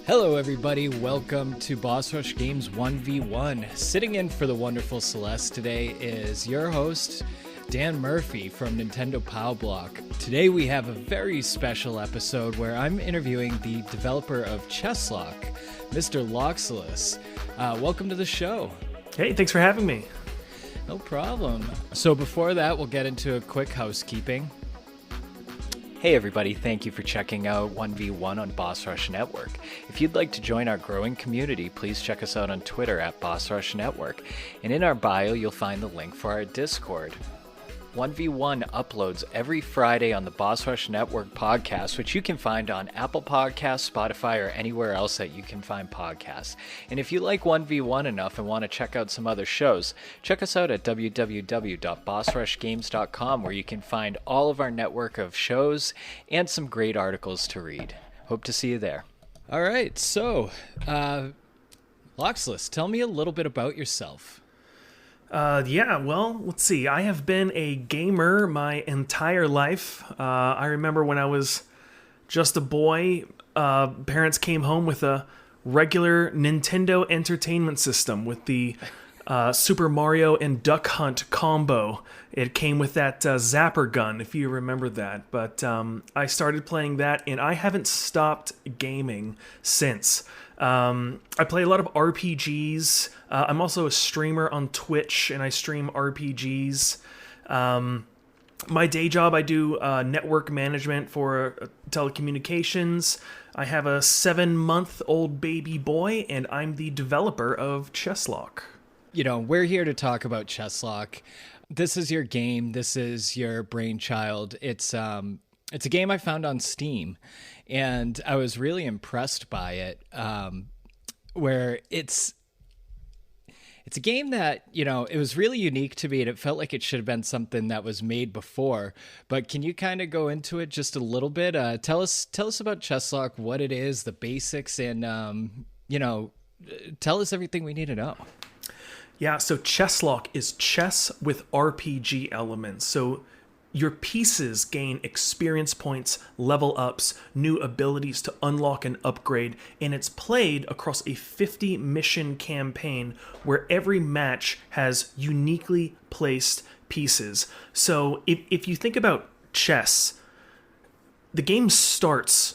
Hello everybody, welcome to Boss Rush Games 1v1. Sitting in for the wonderful Celeste today is your host, Dan Murphy from Nintendo POW Block. Today we have a very special episode where I'm interviewing the developer of Chesslocke, Mr. Loxilus. Welcome to the show. Hey, thanks for having me. No problem. So before that, we'll get into a quick housekeeping. Hey everybody, thank you for checking out 1v1 on Boss Rush Network. If you'd like to join our growing community, please check us out on Twitter at Boss Rush Network. And in our bio, you'll find the link for our Discord. 1v1 uploads every Friday on the Boss Rush Network podcast, which you can find on Apple Podcasts, Spotify, or anywhere else that you can find podcasts. And if you like 1v1 enough and want to check out some other shows, check us out at www.bossrushgames.com, where you can find all of our network of shows and some great articles to read. Hope to see you there. All right, so Loxilus, tell me a little bit about yourself. Well, let's see. I have been a gamer my entire life. I remember when I was just a boy, parents came home with a regular Nintendo Entertainment System with the Super Mario and Duck Hunt combo. It came with that zapper gun, if you remember that. But I started playing that, and I haven't stopped gaming since. I play a lot of RPGs. I'm also a streamer on Twitch, and I stream RPGs. My day job, I do network management for telecommunications. I have a 7-month-old baby boy, and I'm the developer of Chesslocke. You know, we're here to talk about Chesslocke. This is your game. This is your brainchild. It's a game I found on Steam, and I was really impressed by it, where it's a game that, you know, it was really unique to me, and it felt like it should have been something that was made before. But can you kind of go into it just a little bit? Tell us about Chesslocke, what it is, the basics, and, tell us everything we need to know. Yeah, so Chesslocke is chess with RPG elements. So your pieces gain experience points, level ups, new abilities to unlock and upgrade, and it's played across a 50-mission campaign where every match has uniquely placed pieces. So if you think about chess, the game starts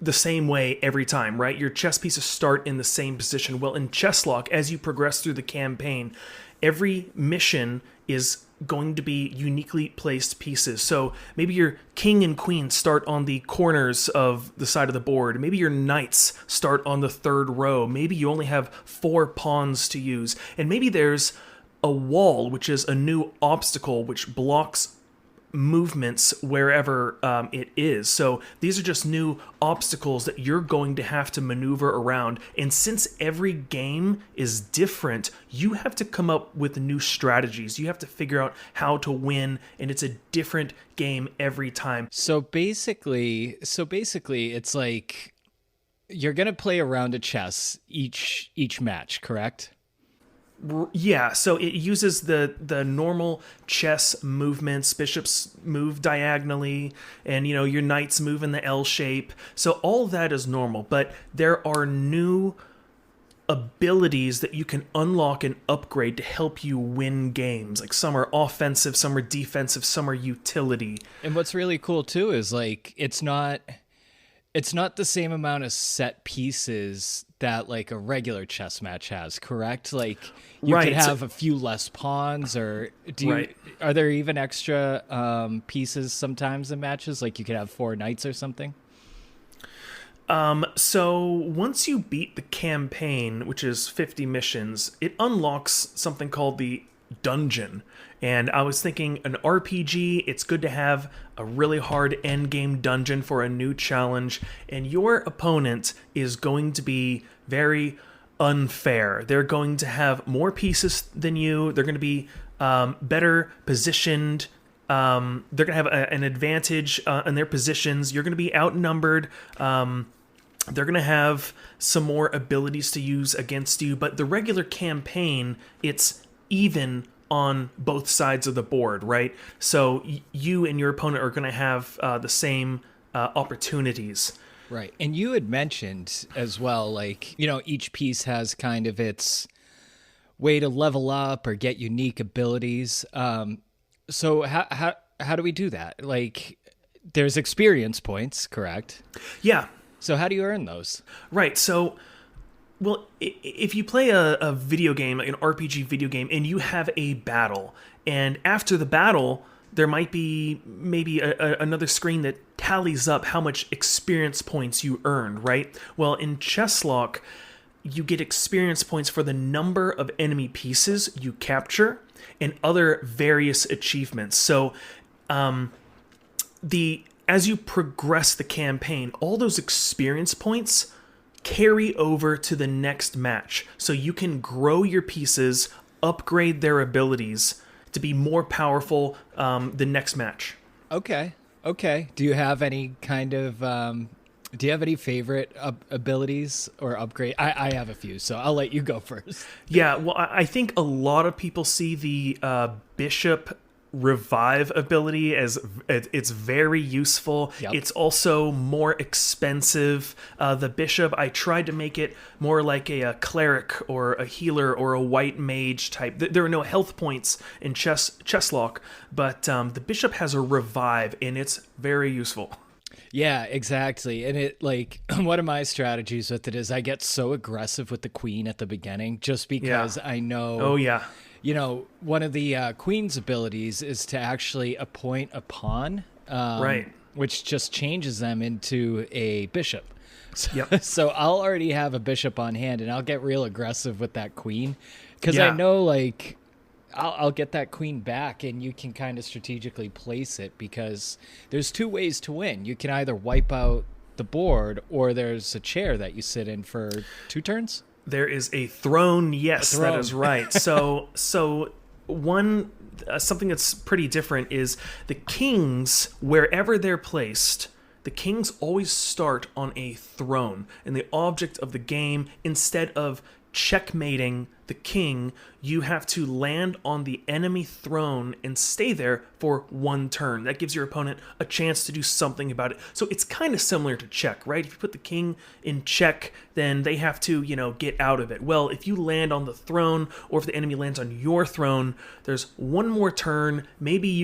the same way every time, right? Your chess pieces start in the same position. Well, in Chesslocke, as you progress through the campaign, every mission is going to be uniquely placed pieces. So maybe your king and queen start on the corners of the side of the board. Maybe your knights start on the third row. Maybe you only have 4 pawns to use. And maybe there's a wall, which is a new obstacle which blocks movements wherever it is. So these are just new obstacles that you're going to have to maneuver around. And since every game is different, you have to come up with new strategies. You have to figure out how to win, and it's a different game every time. So basically it's like you're going to play a round of chess each match, correct? Yeah, so it uses the normal chess movements. Bishops move diagonally, and your knights move in the L shape. So all of that is normal, but there are new abilities that you can unlock and upgrade to help you win games. Like some are offensive, some are defensive, some are utility. And what's really cool too is like it's not the same amount of set pieces that like a regular chess match has, correct? Like you could have a few less pawns, or are there even extra pieces sometimes in matches? Like you could have 4 knights or something? So once you beat the campaign, which is 50 missions, it unlocks something called the dungeon. And I was thinking an RPG, it's good to have a really hard endgame dungeon for a new challenge, and your opponent is going to be very unfair. They're going to have more pieces than you. They're going to be better positioned They're going to have an advantage in their positions. You're going to be outnumbered. They're going to have some more abilities to use against you, but the regular campaign, it's even on both sides of the board, right? So you and your opponent are going to have the same opportunities. Right. And you had mentioned as well, like, each piece has kind of its way to level up or get unique abilities. So how do we do that? Like, there's experience points, correct? Yeah. So how do you earn those? Right. So, well, if you play a video game, like an RPG video game, and you have a battle, and after the battle, there might be maybe another screen that tallies up how much experience points you earned, right? Well, in Chesslocke, you get experience points for the number of enemy pieces you capture and other various achievements. So, as you progress the campaign, all those experience points carry over to the next match. So you can grow your pieces, upgrade their abilities to be more powerful the next match. Okay. Do you have any kind of do you have any favorite abilities or upgrade? I have a few, so I'll let you go first. Yeah, well, I think a lot of people see the Bishop Revive ability as it's very useful. Yep. It's also more expensive. The Bishop, I tried to make it more like a cleric or a healer or a white mage type. There are no health points in Chesslocke, but the Bishop has a Revive, and it's very useful. Yeah, exactly. And it, like, one of my strategies with it is I get so aggressive with the queen at the beginning just because I know. Oh, yeah. One of the queen's abilities is to actually appoint a pawn, right, which just changes them into a bishop. Yep. So I'll already have a bishop on hand, and I'll get real aggressive with that queen because I know, like, I'll get that queen back, and you can kind of strategically place it because there's two ways to win. You can either wipe out the board, or there's a chair that you sit in for 2 turns. There is a throne. Yes, that is right. So one something that's pretty different is the kings, wherever they're placed, the kings always start on a throne, and the object of the game, instead of checkmating the king, you have to land on the enemy throne and stay there for 1 turn. That gives your opponent a chance to do something about it. So it's kind of similar to check, right? If you put the king in check, then they have to, get out of it. Well, if you land on the throne, or if the enemy lands on your throne, there's 1 more turn. Maybe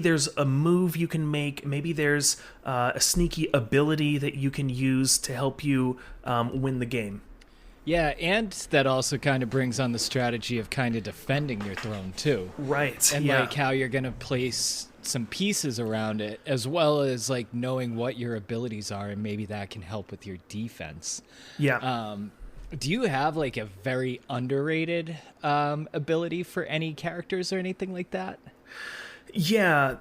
there's a move you can make. Maybe there's a sneaky ability that you can use to help you win the game. Yeah, and that also kind of brings on the strategy of kind of defending your throne too. Right. And like how you're going to place some pieces around it, as well as like knowing what your abilities are, and maybe that can help with your defense. Yeah. Do you have like a very underrated ability for any characters or anything like that? Yeah.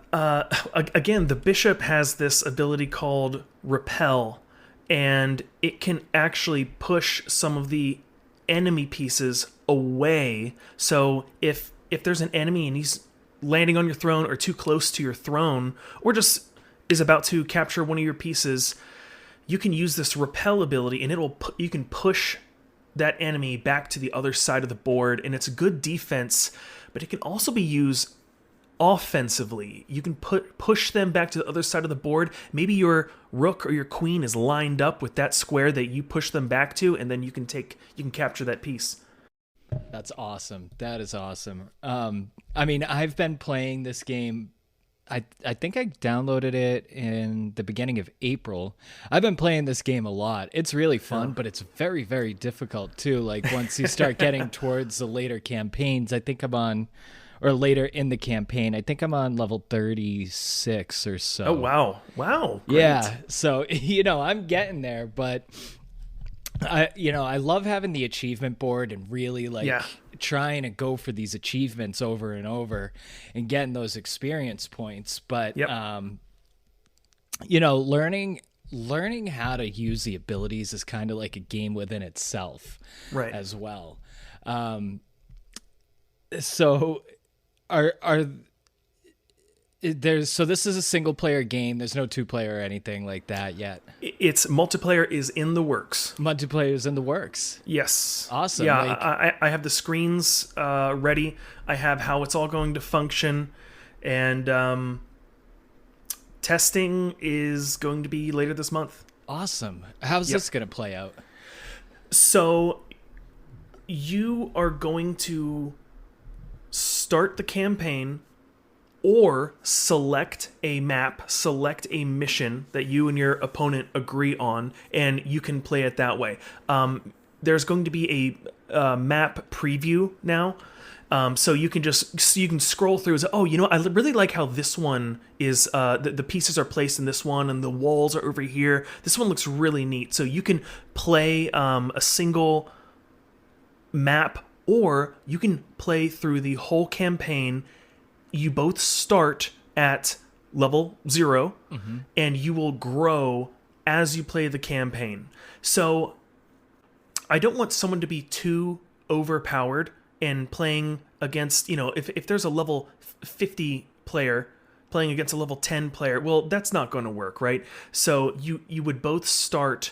Again, the Bishop has this ability called Repel, and it can actually push some of the enemy pieces away. So if there's an enemy and he's landing on your throne or too close to your throne, or just is about to capture one of your pieces, you can use this Repel ability, and you can push that enemy back to the other side of the board, and it's a good defense, but it can also be used offensively. You can push them back to the other side of the board. Maybe your rook or your queen is lined up with that square that you push them back to, and then you can capture that piece. That's awesome. That is awesome. I mean, I've been playing this game. I think I downloaded it in the beginning of April. I've been playing this game a lot. It's really fun, but it's very, very difficult too. Like once you start getting towards the later campaigns, I think I'm on, or later in the campaign, I think I'm on level 36 or so. Oh, wow. Wow. Great. Yeah. So, I'm getting there, but I love having the achievement board and really trying to go for these achievements over and over and getting those experience points. But, learning how to use the abilities is kind of like a game within itself, right, as well. So are So this is a single player game. There's no 2-player or anything like that yet. It's multiplayer is in the works. Multiplayer is in the works. Yes. Awesome. Yeah, I have the screens ready. I have how it's all going to function, and testing is going to be later this month. Awesome. How's this going to play out? So you are going to start the campaign or select a map, select a mission that you and your opponent agree on, and you can play it that way. There's going to be a map preview now. So you can scroll through and say, oh, I really like how this one is, the pieces are placed in this one and the walls are over here. This one looks really neat. So you can play a single map, or you can play through the whole campaign. You both start at level 0, and you will grow as you play the campaign. So I don't want someone to be too overpowered and playing against, if there's a level 50 player playing against a level 10 player, well, that's not going to work, right? So you would both start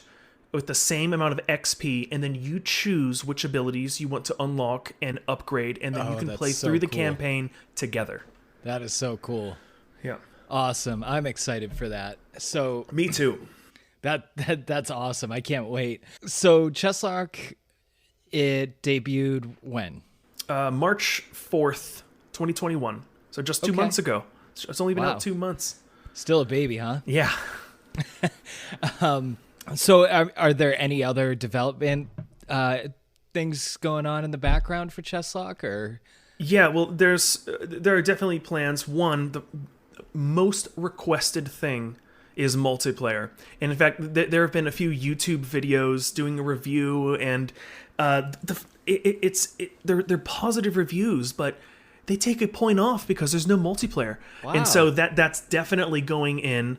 with the same amount of XP, and then you choose which abilities you want to unlock and upgrade, and then you can play through the campaign together. That is so cool. Yeah. Awesome. I'm excited for that. So me too. That's awesome. I can't wait. So Chesslocke, it debuted when? March 4th, 2021. So just 2 months ago. It's only been out 2 months. Still a baby, huh? Yeah. So are there any other development things going on in the background for Chesslocke, or? Yeah, well, there are definitely plans. One, the most requested thing is multiplayer. And in fact, there have been a few YouTube videos doing a review, and they're positive reviews, but they take a point off because there's no multiplayer. Wow. And so that's definitely going in.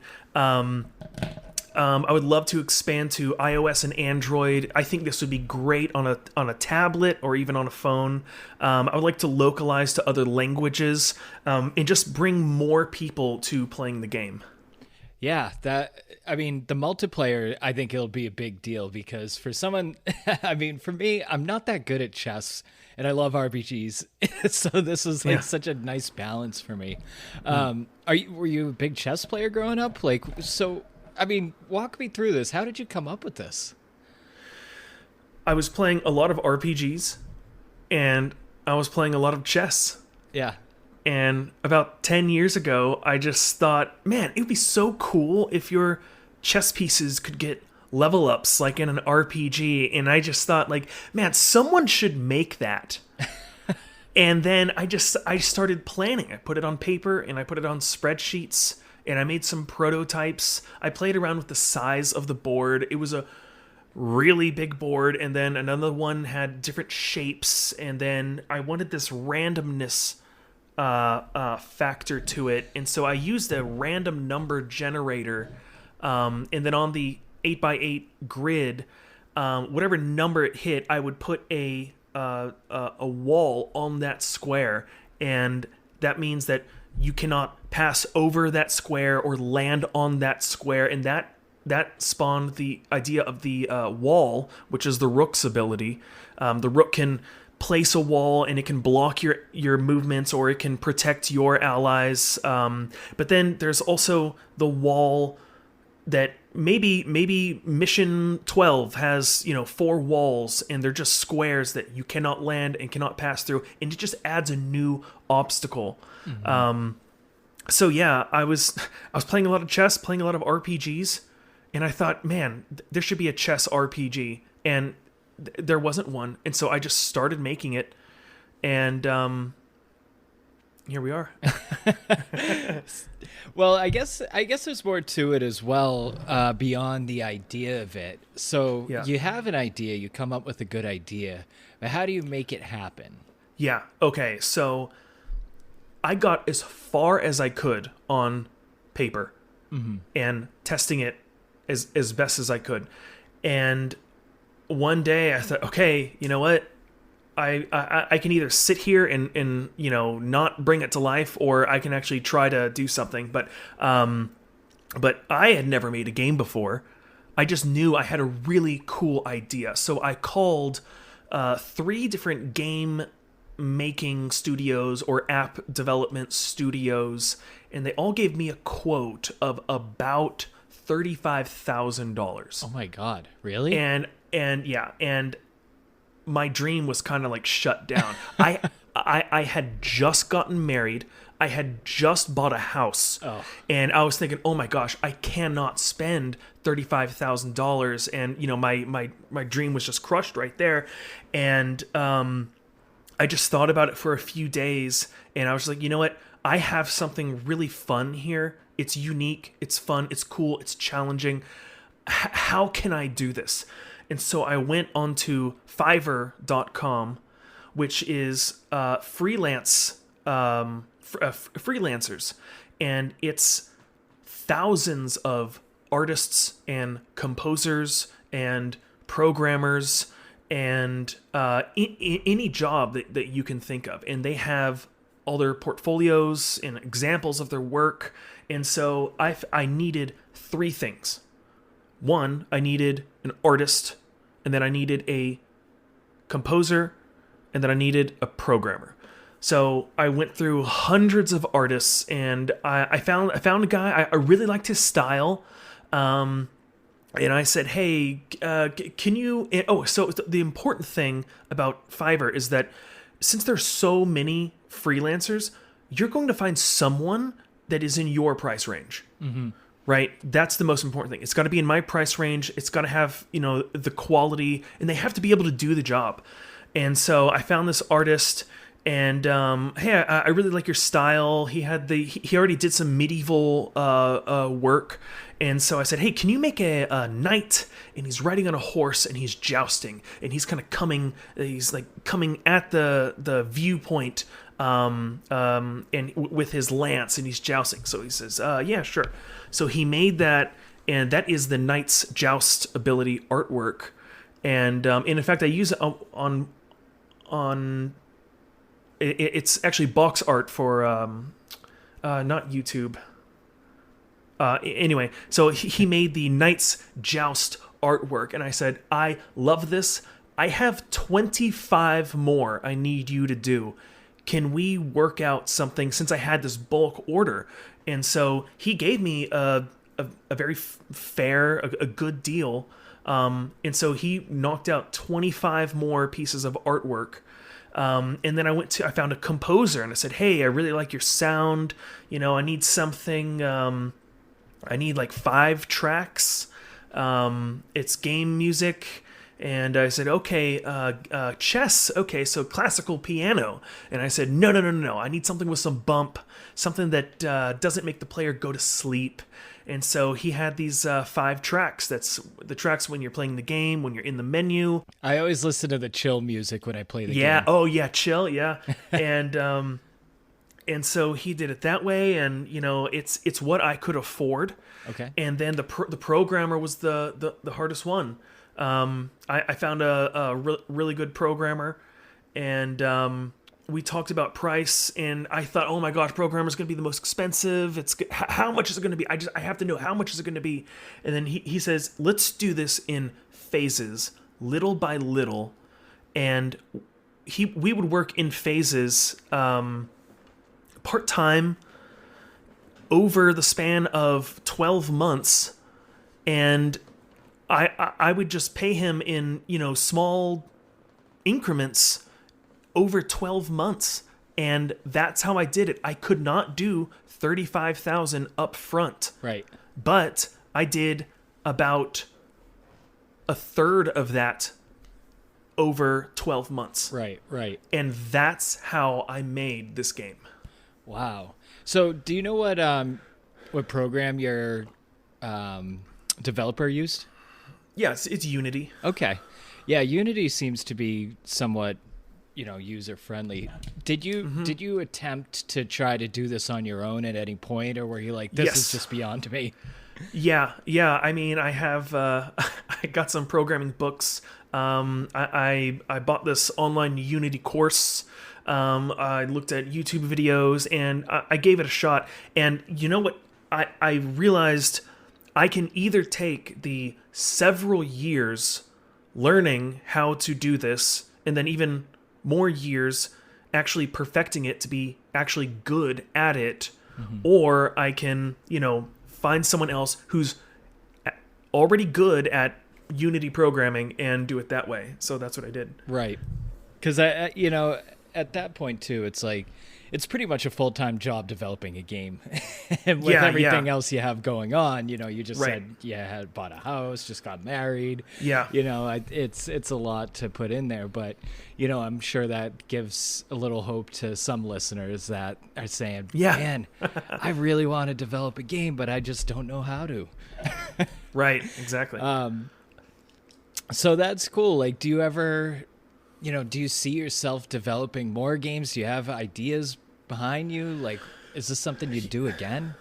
I would love to expand to iOS and Android. I think this would be great on a tablet or even on a phone. I would like to localize to other languages, and just bring more people to playing the game. Yeah, the multiplayer, I think it'll be a big deal because for someone, for me, I'm not that good at chess and I love RPGs. So this is such a nice balance for me. Were you a big chess player growing up? Walk me through this. How did you come up with this? I was playing a lot of RPGs and I was playing a lot of chess. Yeah. And about 10 years ago, I just thought, man, it would be so cool if your chess pieces could get level ups like in an RPG. And I just thought, man, someone should make that. And then I started planning. I put it on paper and I put it on spreadsheets and I made some prototypes. I played around with the size of the board. It was a really big board, and then another one had different shapes, and then I wanted this randomness factor to it, and so I used a random number generator, and then on the 8x8 grid, whatever number it hit, I would put a wall on that square, and that means that you cannot pass over that square or land on that square, and that spawned the idea of the wall, which is the rook's ability. The rook can place a wall and it can block your movements, or it can protect your allies. But then there's also the wall that maybe mission 12 has 4 walls, and they're just squares that you cannot land and cannot pass through, and it just adds a new obstacle. Mm-hmm. So yeah, I was playing a lot of chess, playing a lot of RPGs, and I thought, man, there should be a chess RPG, and there wasn't one, and so I just started making it, and here we are. Well, I guess there's more to it as well, beyond the idea of it. So You have an idea, you come up with a good idea, but how do you make it happen? Yeah. Okay. So I got as far as I could on paper, mm-hmm. and testing it as best as I could. And one day I thought, okay, you know what? I can either sit here and not bring it to life, or I can actually try to do something. But I had never made a game before. I just knew I had a really cool idea. So I called 3 different game making studios or app development studios, and they all gave me a quote of about $35,000. Oh my God, really? And my dream was kind of like shut down. I had just gotten married. I had just bought a house, and I was thinking, oh my gosh, I cannot spend $35,000, and my dream was just crushed right there. And I just thought about it for a few days, and I was like, you know what? I have something really fun here. It's unique, it's fun, it's cool, it's challenging. How can I do this? And so I went onto Fiverr.com, which is freelance. Freelancers, and it's thousands of artists and composers and programmers and any job that you can think of, and they have all their portfolios and examples of their work. And so I needed 3 things. One, I needed an artist, and then I needed a composer, and then I needed a programmer. So I went through hundreds of artists, and I found a guy. I really liked his style, and I said, "Hey, can you?" So the important thing about Fiverr is that since there's so many freelancers, you're going to find someone that is in your price range, right? That's the most important thing. It's got to be in my price range. It's got to have the quality, and they have to be able to do the job. And so I found this artist. And hey, I really like your style. He already did some medieval work, and so I said, hey, can you make a knight? And he's riding on a horse, and he's jousting, and he's kind of coming. He's like coming at the viewpoint, and with his lance, and he's jousting. So he says, yeah, sure. So he made that, and that is the knight's joust ability artwork. And in fact, I use it on. It's actually box art for not YouTube. Anyway, so he made the Knight's Joust artwork, and I said, I love this. I have 25 more I need you to do. Can we work out something, since I had this bulk order? And so he gave me a very fair, a good deal. And so he knocked out 25 more pieces of artwork. And then I found a composer, and I said, hey, I really like your sound. I need something, I need like 5 tracks. It's game music. And I said, okay, chess. Okay, so classical piano. And I said, no. I need something with some bump, something that doesn't make the player go to sleep. And so he had these 5 tracks. That's the tracks when you're playing the game, when you're in the menu. I always listen to the chill music when I play the game. Yeah. Oh, yeah. Chill. Yeah. And so he did it that way. And, it's what I could afford. Okay. And then the programmer was the hardest one. I found a really good programmer, and we talked about price, and I thought, oh my gosh, programmer's going to be the most expensive. How much is it going to be? I have to know, how much is it going to be? And then he says, let's do this in phases, little by little. And we would work in phases, part-time, over the span of 12 months. And I would just pay him in, small increments over 12 months. And that's how I did it. I could not do $35,000 up front. Right. But I did about a third of that over 12 months. Right. And that's how I made this game. Wow. So do you know what program your developer used? Yeah, it's Unity. Okay. Yeah, Unity seems to be somewhat, user friendly. Did you attempt to try to do this on your own at any point, or were you like, this is just beyond me? Yeah. I mean, I have I got some programming books. I bought this online Unity course. I looked at YouTube videos and I gave it a shot. And you know what? I realized I can either take the several years learning how to do this and then even more years actually perfecting it to be actually good at it, or I can, find someone else who's already good at Unity programming and do it that way. So that's what I did. Right. Because at that point too, it's like it's pretty much a full-time job developing a game. And with everything else you have going on, you just said you had bought a house, just got married. Yeah. It's a lot to put in there, but I'm sure that gives a little hope to some listeners that are saying, man, I really want to develop a game, but I just don't know how to. Right. Exactly. So that's cool. Like, do you ever, do you see yourself developing more games? Do you have ideas behind you? Like, is this something you'd do again?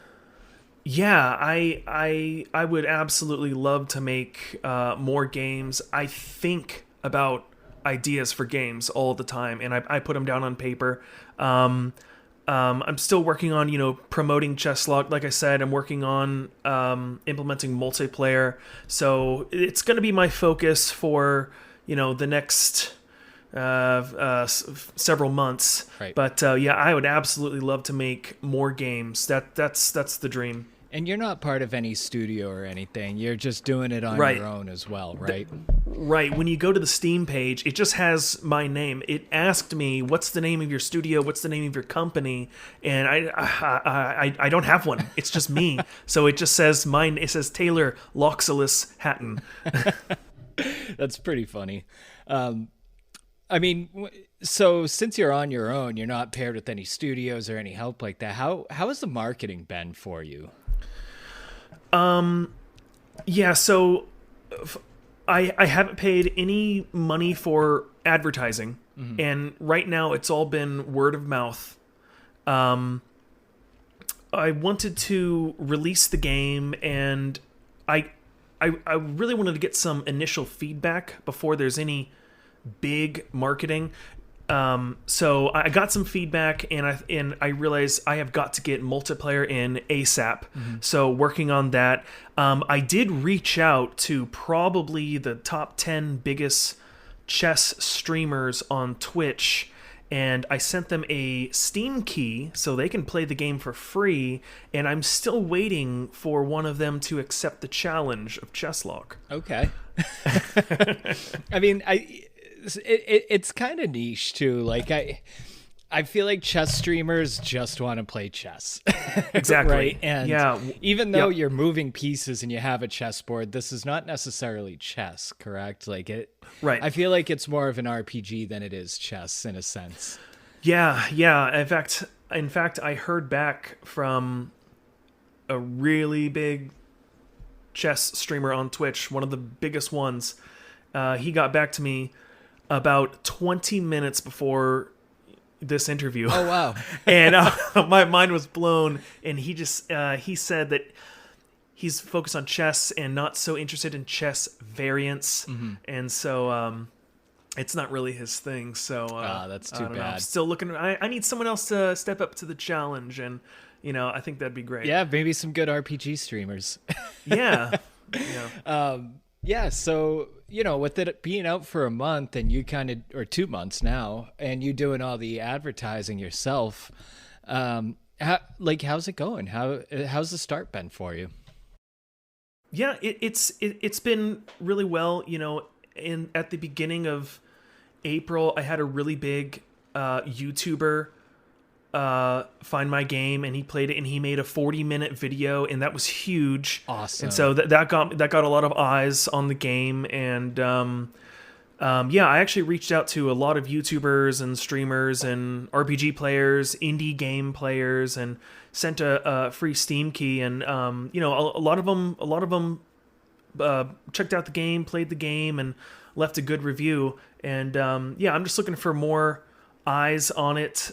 Yeah, I would absolutely love to make more games. I think about ideas for games all the time, and I put them down on paper. I'm still working on, promoting Chesslocke. Like I said, I'm working on implementing multiplayer. So it's going to be my focus for, the next several months. Right. But I would absolutely love to make more games. That's the dream. And you're not part of any studio or anything. You're just doing it on your own as well, right? Right. When you go to the Steam page, it just has my name. It asked me, "What's the name of your studio? What's the name of your company?" And I don't have one. It's just me. So it just says mine. It says Taylor Hatton. That's pretty funny. So since you're on your own, you're not paired with any studios or any help like that. How has the marketing been for you? Yeah, so I haven't paid any money for advertising, and right now it's all been word of mouth. I wanted to release the game, and I really wanted to get some initial feedback before there's any big marketing. So I got some feedback, and I realized I have got to get multiplayer in ASAP. So working on that. I did reach out to probably the top 10 biggest chess streamers on Twitch, and I sent them a Steam key so they can play the game for free, and I'm still waiting for one of them to accept the challenge of Chesslocke. Okay. It's kind of niche too. Like I feel like chess streamers just want to play chess. Exactly. Right? And even though you're moving pieces and you have a chessboard, this is not necessarily chess, correct? Like it. Right. I feel like it's more of an RPG than it is chess in a sense. Yeah. In fact, I heard back from a really big chess streamer on Twitch, one of the biggest ones. He got back to me about 20 minutes before this interview. Oh, wow. And my mind was blown. And he said that he's focused on chess and not so interested in chess variants. And so it's not really his thing. So that's too bad. I'm still looking. I need someone else to step up to the challenge. And, I think that'd be great. Yeah, maybe some good RPG streamers. Yeah. Yeah, so, with it being out for a month and you or 2 months now, and you doing all the advertising yourself, how's it going? How's the start been for you? Yeah, it's been really well. At the beginning of April, I had a really big YouTuber find my game, and he played it, and he made a 40-minute video, and that was huge. Awesome. And so that got a lot of eyes on the game. And I actually reached out to a lot of YouTubers and streamers and RPG players, indie game players, and sent a free Steam key. And a lot of them checked out the game, played the game, and left a good review. And I'm just looking for more eyes on it.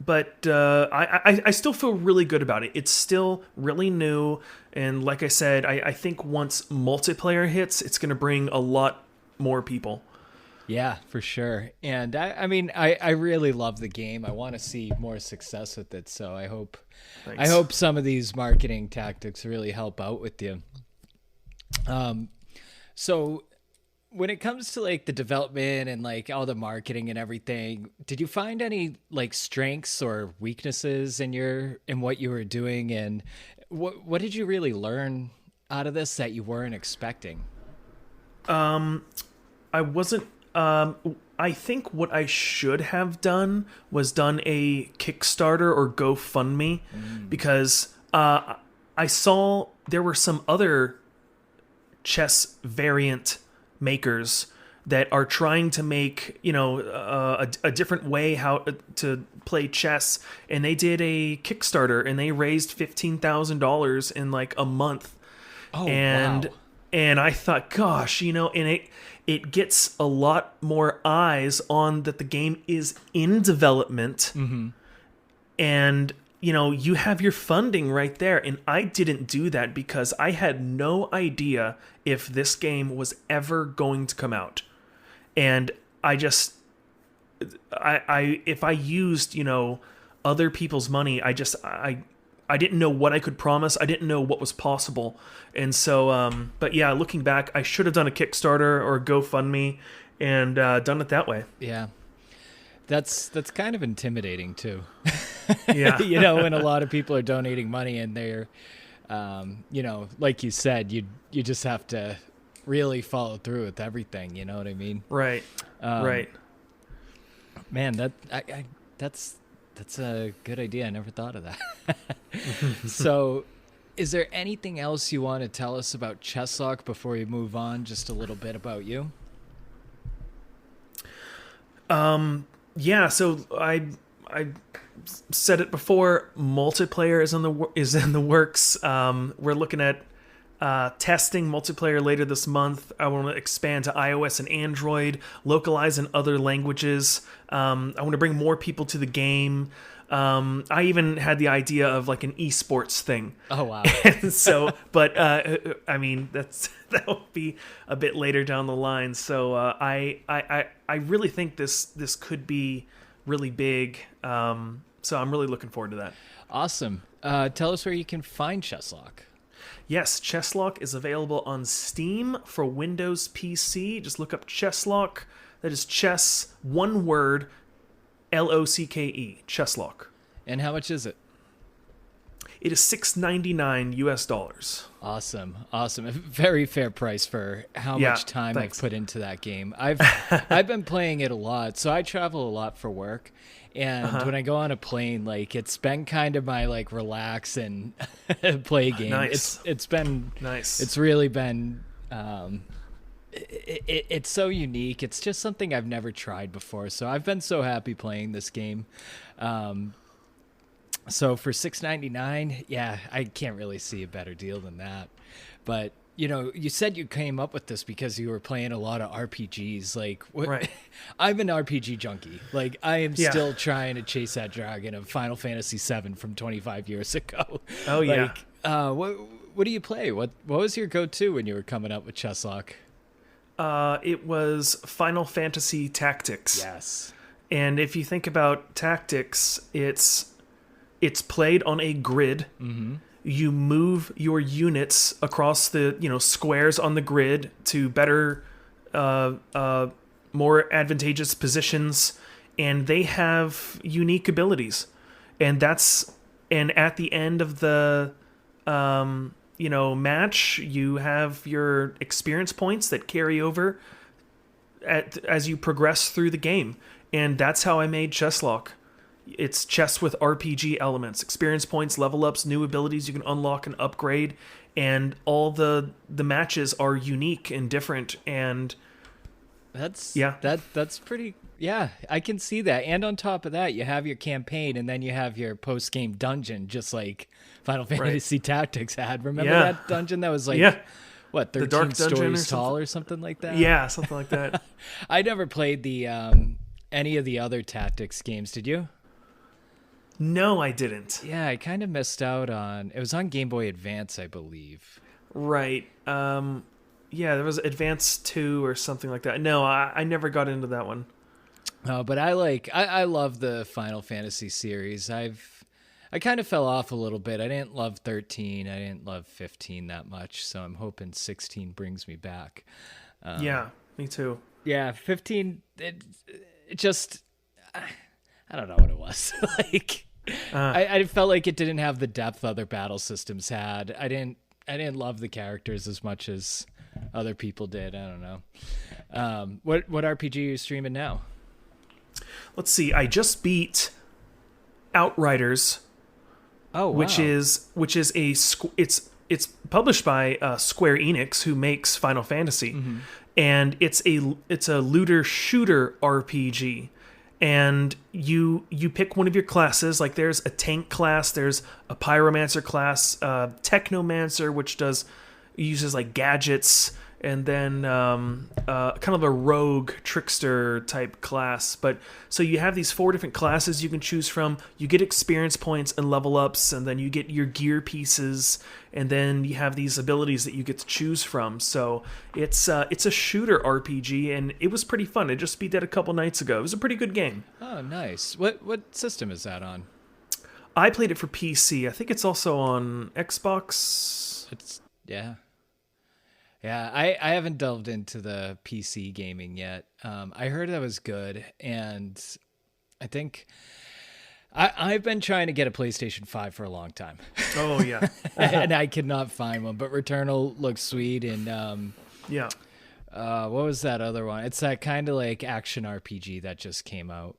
but I still feel really good about it. It's still really new, and like I said, I think once multiplayer hits, it's going to bring a lot more people. Yeah, for sure. And I really love the game. I want to see more success with it. So Thanks. I hope some of these marketing tactics really help out with you. So when it comes to like the development and like all the marketing and everything, did you find any like strengths or weaknesses in what you were doing, and what did you really learn out of this that you weren't expecting? I wasn't. I think what I should have done was done a Kickstarter or GoFundMe, because I saw there were some other chess variant makers that are trying to make a different way how to play chess, and they did a Kickstarter and they raised $15,000 in like a month. Oh, and wow. and I thought, gosh, and it gets a lot more eyes on that the game is in development. And you have your funding right there, and I didn't do that because I had no idea if this game was ever going to come out. And if I used other people's money, I didn't know what I could promise. I didn't know what was possible. And so, but yeah, looking back, I should have done a Kickstarter or a GoFundMe and done it that way. Yeah. That's kind of intimidating too. Yeah. When a lot of people are donating money and they're, like you said, you just have to really follow through with everything. You know what I mean? Right. Right. Man, that's a good idea. I never thought of that. So, is there anything else you want to tell us about Chesslocke before we move on? Just a little bit about you. Yeah. So I said it before. Multiplayer is in the works. We're looking at testing multiplayer later this month. I want to expand to iOS and Android, localize in other languages. I want to bring more people to the game. I even had the idea of like an esports thing. Oh, wow. And so, but I mean, that will be a bit later down the line. So I really think this could be really big. So I'm really looking forward to that. Awesome. Tell us where you can find Chesslocke. Yes, Chesslocke is available on Steam for Windows PC. Just look up Chesslocke. That is chess, one word, Locke, Chesslocke. And how much is it? It is $6.99 US. Awesome. A very fair price for how much time thanks. I've put into that game. I've been playing it a lot. So I travel a lot for work. And when I go on a plane, like it's been kind of my like relax and play game. Nice. It's been nice. It's really been it's so unique. It's just something I've never tried before. So I've been so happy playing this game. So for $6.99, yeah, I can't really see a better deal than that. But you said you came up with this because you were playing a lot of RPGs. Like, what? Right. I'm an RPG junkie. Like, I am still trying to chase that dragon of Final Fantasy VII from 25 years ago. Oh yeah. Like, what do you play? What was your go-to when you were coming up with Chesslocke? It was Final Fantasy Tactics. Yes. And if you think about tactics, it's played on a grid. Mm-hmm. You move your units across the squares on the grid to better, more advantageous positions, and they have unique abilities. And at the end of the match, you have your experience points that carry over as you progress through the game. And that's how I made Chesslocke. It's chess with RPG elements, experience points, level ups, new abilities you can unlock and upgrade, and all the matches are unique and different. And that's pretty. Yeah, I can see that. And on top of that, you have your campaign, and then you have your post game dungeon, just like Final Fantasy Tactics had. Remember that dungeon that was like what, 13 stories tall or something like that? Yeah, something like that. I never played the any of the other Tactics games. Did you? No, I didn't. Yeah, I kind of missed out on. It was on Game Boy Advance, I believe. Right. Yeah, there was Advance 2 or something like that. No, I never got into that one. But I love the Final Fantasy series. I kind of fell off a little bit. I didn't love 13. I didn't love 15 that much. So I'm hoping 16 brings me back. Yeah, me too. Yeah, 15. It just, I don't know what it was. Like, I felt like it didn't have the depth other battle systems had. I didn't love the characters as much as other people did. I don't know. What RPG are you streaming now? Let's see. I just beat Outriders. Oh, wow. Which is it's published by Square Enix, who makes Final Fantasy, and it's a looter shooter RPG. And you pick one of your classes. Like there's a tank class, there's a pyromancer class, technomancer, which uses like gadgets, and then kind of a rogue trickster type class. But so you have these 4 different classes you can choose from. You get experience points and level ups, and then you get your gear pieces, and then you have these abilities that you get to choose from. So it's a shooter RPG, and it was pretty fun. I just beat that a couple nights ago. It was a pretty good game. Oh, nice. What system is that on? I played it for PC. I think it's also on Xbox. Yeah. Yeah, I haven't delved into the PC gaming yet. I heard that was good, and I think I've been trying to get a PlayStation 5 for a long time. Oh, yeah. And I could not find one, but Returnal looks sweet, and yeah. what was that other one? It's that kind of like action RPG that just came out.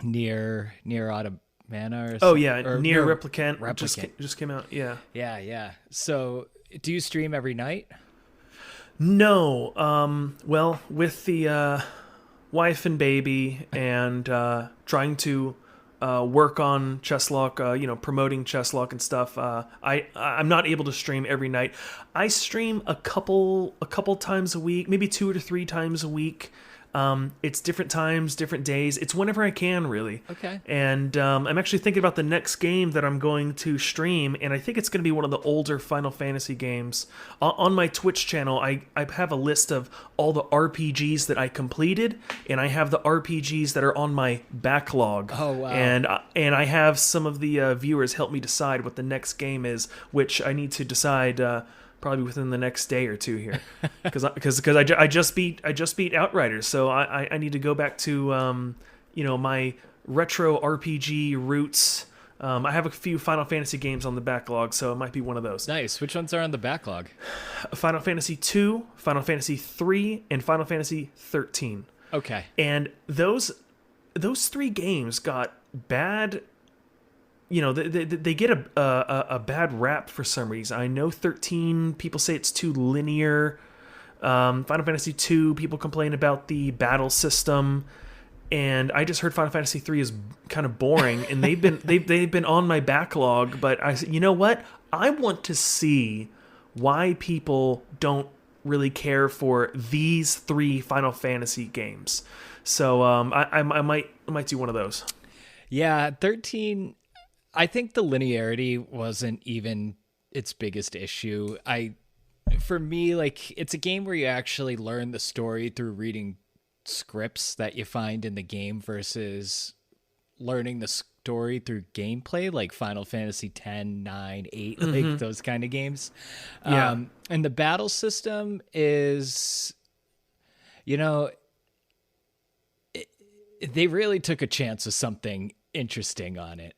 Near Automata or something. Oh, yeah, or, Near no, Replicant. Just came out, yeah. Yeah. So, do you stream every night? No. Well, with the wife and baby and trying to work on Chesslocke, promoting Chesslocke and stuff, I'm not able to stream every night. I stream a couple times a week, maybe 2 or 3 times a week. It's different times, different days. It's whenever I can, really. Okay. And I'm actually thinking about the next game that I'm going to stream, and I think it's going to be one of the older Final Fantasy games. On my Twitch channel, I have a list of all the RPGs that I completed, and I have the RPGs that are on my backlog. Oh, wow. And I have some of the viewers help me decide what the next game is, which I need to decide probably within the next day or 2 here, because I just beat Outriders, so I need to go back to my retro RPG roots. I have a few Final Fantasy games on the backlog, so it might be one of those. Nice. Which ones are on the backlog? Final Fantasy 2, Final Fantasy 3, and Final Fantasy 13. Okay. And those 3 games got bad. They get a bad rap for some reason. I know 13, people say it's too linear. Final Fantasy 2, people complain about the battle system, and I just heard Final Fantasy 3 is kind of boring, and they've been on my backlog. But I said, you know what? I want to see why people don't really care for these 3 Final Fantasy games. So I might do one of those. Yeah, 13. I think the linearity wasn't even its biggest issue. For me, like, it's a game where you actually learn the story through reading scripts that you find in the game versus learning the story through gameplay, like Final Fantasy 10, 9, 8, like those kind of games. Yeah. And the battle system is, they really took a chance with something interesting on it.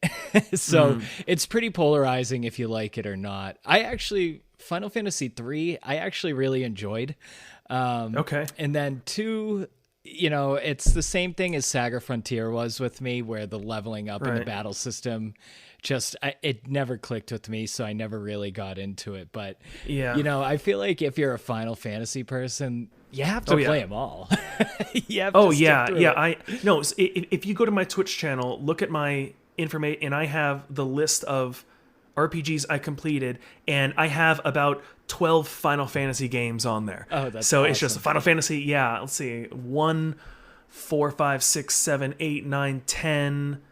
So it's pretty polarizing if you like it or not. Final Fantasy 3, I actually really enjoyed. Okay. And then 2, it's the same thing as Saga Frontier was with me, where the leveling up in the battle system it never clicked with me, so I never really got into it. But yeah, I feel like if you're a Final Fantasy person, you have to play them all. You have If you go to my Twitch channel, look at my information, and I have the list of RPGs I completed, and I have about 12 Final Fantasy games on there. Oh, that's so awesome. It's just Final Fantasy. Yeah, let's see, 1, 4, 5, 6, 7, 8, 9, 10,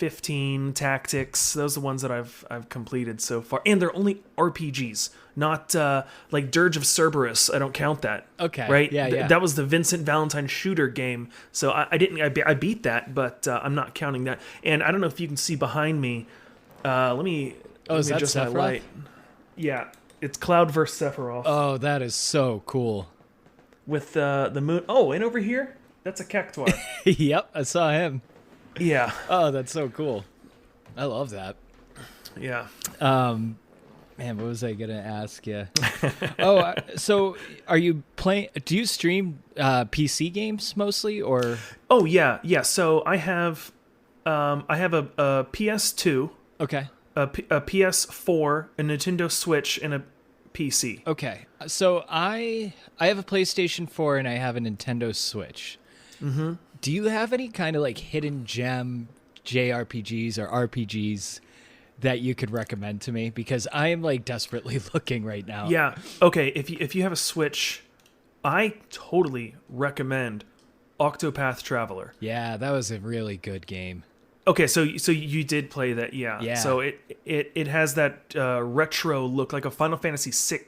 15, Tactics. Those are the ones that I've completed so far, and they're only RPGs, not like Dirge of Cerberus. I don't count that. Okay. Right? Yeah. That was the Vincent Valentine shooter game. So I beat that, but I'm not counting that. And I don't know if you can see behind me. Let me is that adjust my Sephiroth? light. Yeah, it's Cloud vs. Sephiroth. Oh, that is so cool. With the moon. Oh, and over here, that's a Cactuar. Yep, I saw him. Yeah. Oh, that's so cool. I love that. Yeah. Man, what was I gonna ask you? So are you playing? Do you stream PC games mostly, or? Oh yeah. So I have a PS2, Okay. a PS4, a Nintendo Switch, and a PC. Okay. So I have a PlayStation 4 and I have a Nintendo Switch. Mm-hmm. Do you have any kind of like hidden gem JRPGs or RPGs that you could recommend to me? Because I am like desperately looking right now. Yeah. Okay. If you have a Switch, I totally recommend Octopath Traveler. Yeah, that was a really good game. Okay, so you did play that, yeah. Yeah. So it has that retro look, like a Final Fantasy VI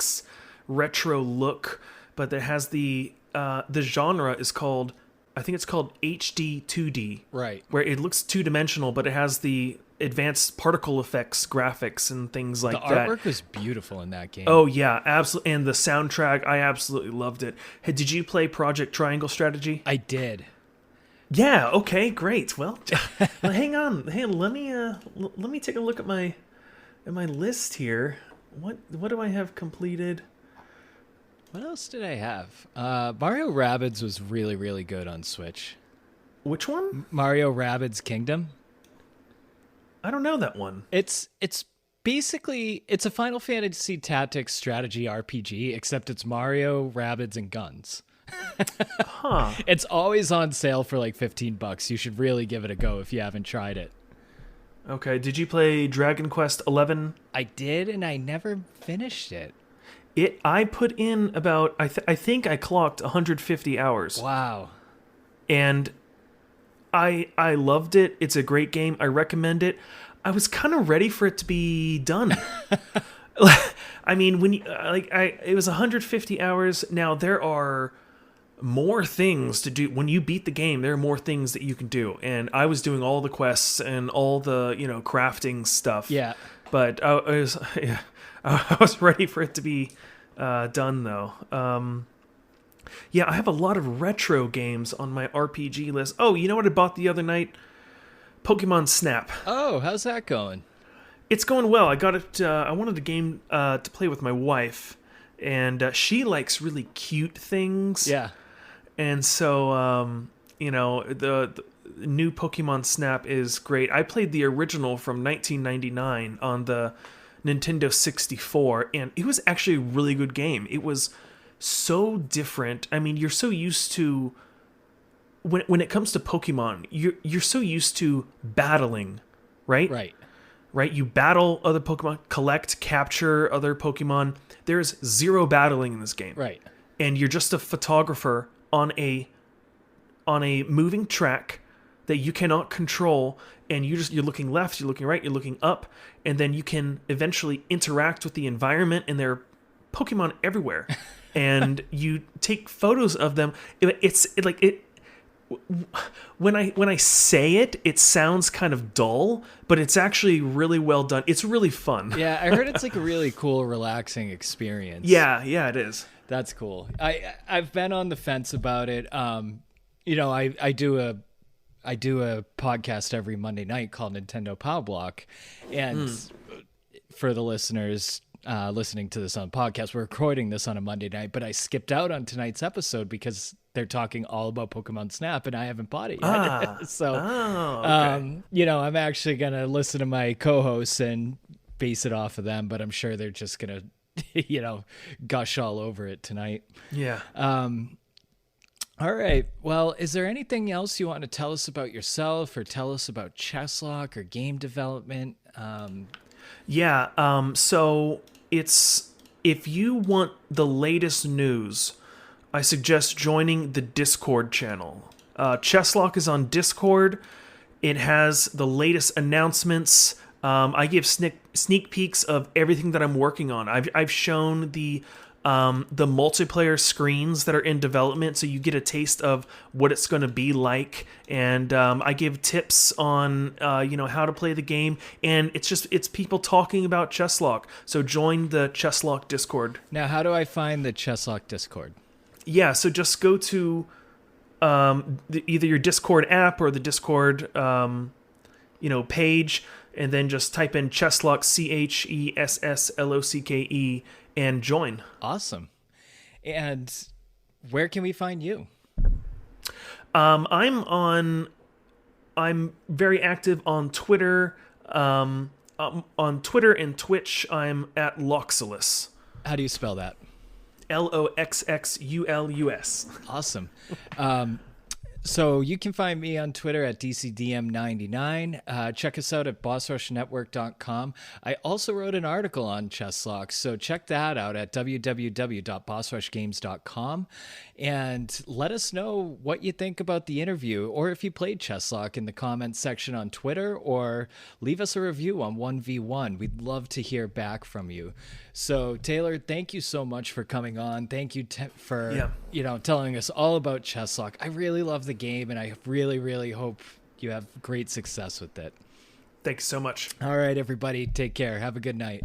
retro look, but it has the genre is called, I think it's called HD 2D. Right. Where it looks two-dimensional, but it has the advanced particle effects graphics and things like The that. artwork was beautiful in that game. Oh yeah, absolutely. And the soundtrack, I absolutely loved it. Hey, did you play Project Triangle Strategy? I did. Yeah. Okay. Great. Well, hang on. Hey, let me take a look at my list here. What do I have completed? What else did I have? Mario Rabbids was really, really good on Switch. Which one? Mario Rabbids Kingdom. I don't know that one. It's basically it's a Final Fantasy Tactics strategy RPG, except it's Mario, Rabbids, and guns. Huh. It's always on sale for like $15. You should really give it a go if you haven't tried it. Okay. Did you play Dragon Quest 11? I did, and I never finished it. I put in about I think I clocked 150 hours. Wow. And I loved it. It's a great game. I recommend it. I was kind of ready for it to be done. I mean, when it was 150 hours. Now there are more things to do when you beat the game. There are more things that you can do, and I was doing all the quests and all the crafting stuff. Yeah. But I was ready for it to be done though. Yeah, I have a lot of retro games on my RPG list. Oh, you know what I bought the other night? Pokemon Snap. Oh, how's that going? It's going well. I got it. I wanted a game to play with my wife, and she likes really cute things. Yeah. And so, the new Pokemon Snap is great. I played the original from 1999 on the Nintendo 64, and it was actually a really good game. It was so different. I mean, you're so used to when it comes to Pokemon, you're so used to battling, right? Right. You battle other Pokemon, collect, capture other Pokemon. There's zero battling in this game. Right. And you're just a photographer on a moving track that you cannot control, and you're looking left, you're looking right, you're looking up, and then you can eventually interact with the environment, and there are Pokemon everywhere. And you take photos of them. When I say it, it sounds kind of dull, but it's actually really well done. It's really fun. Yeah, I heard it's like a really cool, relaxing experience. Yeah, it is. That's cool. I've been on the fence about it. I do a podcast every Monday night called Nintendo Pow Block, and for the listeners listening to this on podcast, we're recording this on a Monday night, but I skipped out on tonight's episode because they're talking all about Pokemon Snap, and I haven't bought it yet. So, okay. I'm actually gonna listen to my co-hosts and base it off of them, but I'm sure they're just gonna, gush all over it tonight. Yeah. All right. Well, is there anything else you want to tell us about yourself, or tell us about Chesslocke or game development? So if you want the latest news, I suggest joining the Discord channel. Chesslocke is on Discord, It has the latest announcements. I give sneak peeks of everything that I'm working on. I've shown the multiplayer screens that are in development, so you get a taste of what it's going to be like. And I give tips on how to play the game, and it's people talking about Chesslocke. So join the Chesslocke Discord. Now, how do I find the Chesslocke Discord? Yeah, so just go to either your Discord app or the Discord page, and then just type in Chesslocke, Chesslocke, and join. Awesome. And where can we find you? I'm very active on Twitter. On Twitter and Twitch, I'm at Loxulus. How do you spell that? Loxxulus. Awesome. So you can find me on Twitter at DCDM99. Check us out at bossrushnetwork.com. I also wrote an article on Chesslocke, so check that out at www.bossrushgames.com. And let us know what you think about the interview, or if you played Chesslocke, in the comments section on Twitter, or leave us a review on 1v1. We'd love to hear back from you. So Taylor, thank you so much for coming on. Thank you for telling us all about Chesslocke. I really love the game, and I really, really hope you have great success with it. Thanks so much. All right, everybody, take care. Have a good night.